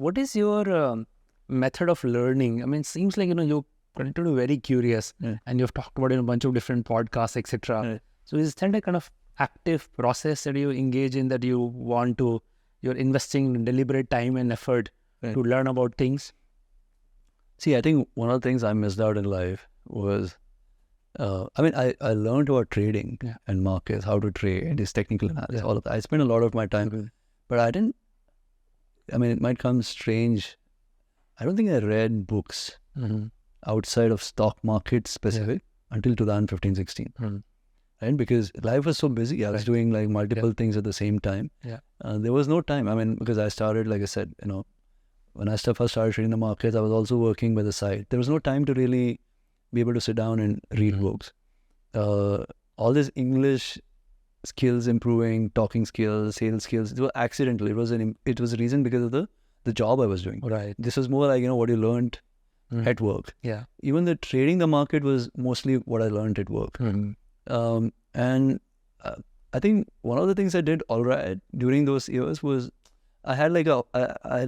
what is your method of learning? I mean, it seems like, you're continually very curious and you've talked about it in a bunch of different podcasts, etc. So is that a kind of active process that you engage in, that you're investing deliberate time and effort to learn about things? See, I think one of the things I missed out in life was, I learned about trading and markets, how to trade, this technical analysis, all of that. I spent a lot of my time, but I didn't, it might come strange. I don't think I read books outside of stock market specific until 2015-16. Right? Because life was so busy. I was doing like multiple things at the same time. There was no time. Because I started, like I said, when I first started trading the markets, I was also working by the side. There was no time to really be able to sit down and read books. All this English skills improving, talking skills, sales skills, it was accidental. It was a reason because of the job I was doing. Right. This was more like, what you learned at work. Yeah. Even the trading the market was mostly what I learned at work. And I think one of the things I did all right during those years was I had like I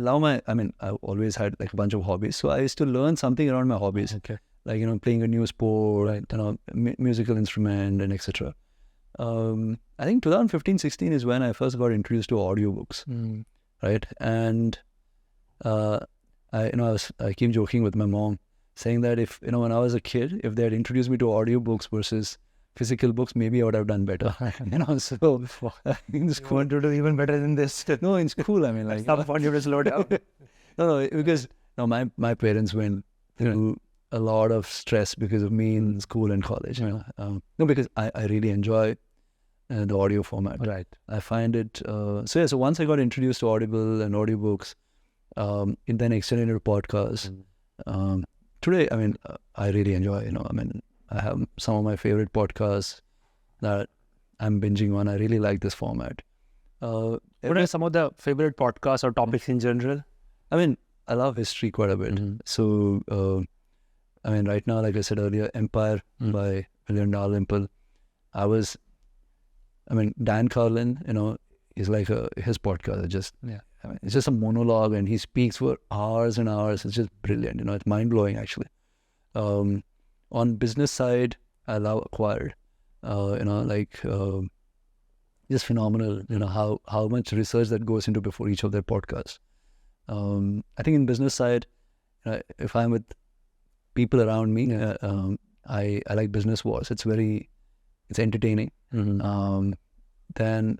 always had like a bunch of hobbies. So I used to learn something around my hobbies. Okay. Like, playing a new sport, musical instrument and etc. I think 2015-16 is when I first got introduced to audiobooks. Right. And I keep joking with my mom, saying that if, when I was a kid, if they had introduced me to audiobooks versus physical books, maybe I would have done better. So in school, want to do even better than this? No, in school, at some point you have to slow down. No, because my parents went through a lot of stress because of me in school and college. No, because I really enjoy the audio format. Right. I find it. So once I got introduced to Audible and audiobooks, it then extended into podcasts. Today, I really enjoy. I have some of my favorite podcasts that I'm binging on. I really like this format. What are some of the favorite podcasts or topics in general? I love history quite a bit. So, right now, like I said earlier, Empire by William Dalrymple. Dan Carlin, is like his podcast. It's just a monologue and he speaks for hours and hours. It's just brilliant. It's mind-blowing, actually. On business side, I love Acquired. Just phenomenal, how much research that goes into before each of their podcasts. I think in business side, if I'm with people around me, I like Business Wars. It's entertaining. Then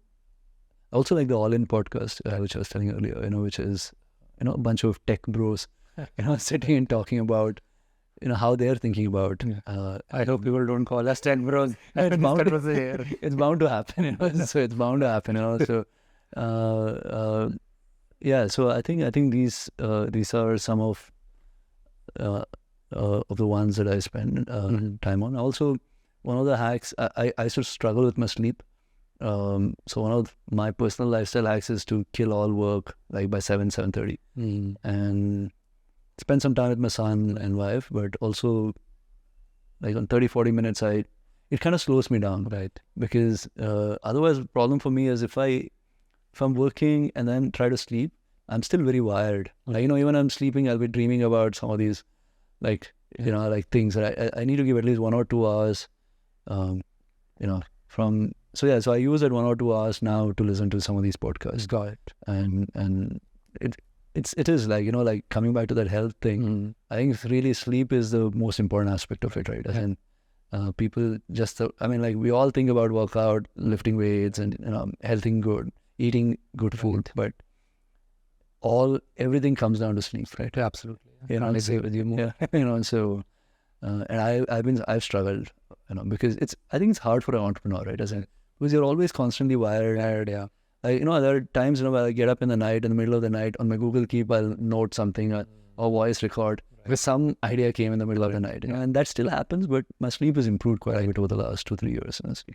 also like the All In podcast, which I was telling earlier, which is, a bunch of tech bros, sitting and talking about, how they're thinking about. I hope people don't call us tech bros. It's bound to happen, So it's bound to happen, So, so I think these are some of the ones that I spend time on. Also, one of the hacks, I used to struggle with my sleep. So one of my personal lifestyle hacks is to kill all work like by 7:30 and spend some time with my son and wife, but also like on 30-40 minutes it kind of slows me down, right? Because otherwise the problem for me is if I'm working and then try to sleep, I'm still very wired. Like, even when I'm sleeping, I'll be dreaming about some of these like things that I need to give at least 1 or 2 hours from. So I use that 1 or 2 hours now to listen to some of these podcasts. Got it. And it is like, like coming back to that health thing. I think really sleep is the most important aspect of it, right? And people just, we all think about workout, lifting weights and, healthing good, eating good food, but everything comes down to sleep, right? Absolutely. I agree with you more. So, and I've struggled, because I think it's hard for an entrepreneur, right? Because you're always constantly wired. Yeah. There are times, where I get up in the middle of the night, on my Google Keep, I'll note something or voice record because some idea came in the middle of the night. And that still happens, but my sleep has improved quite a bit over the last 2-3 years, honestly.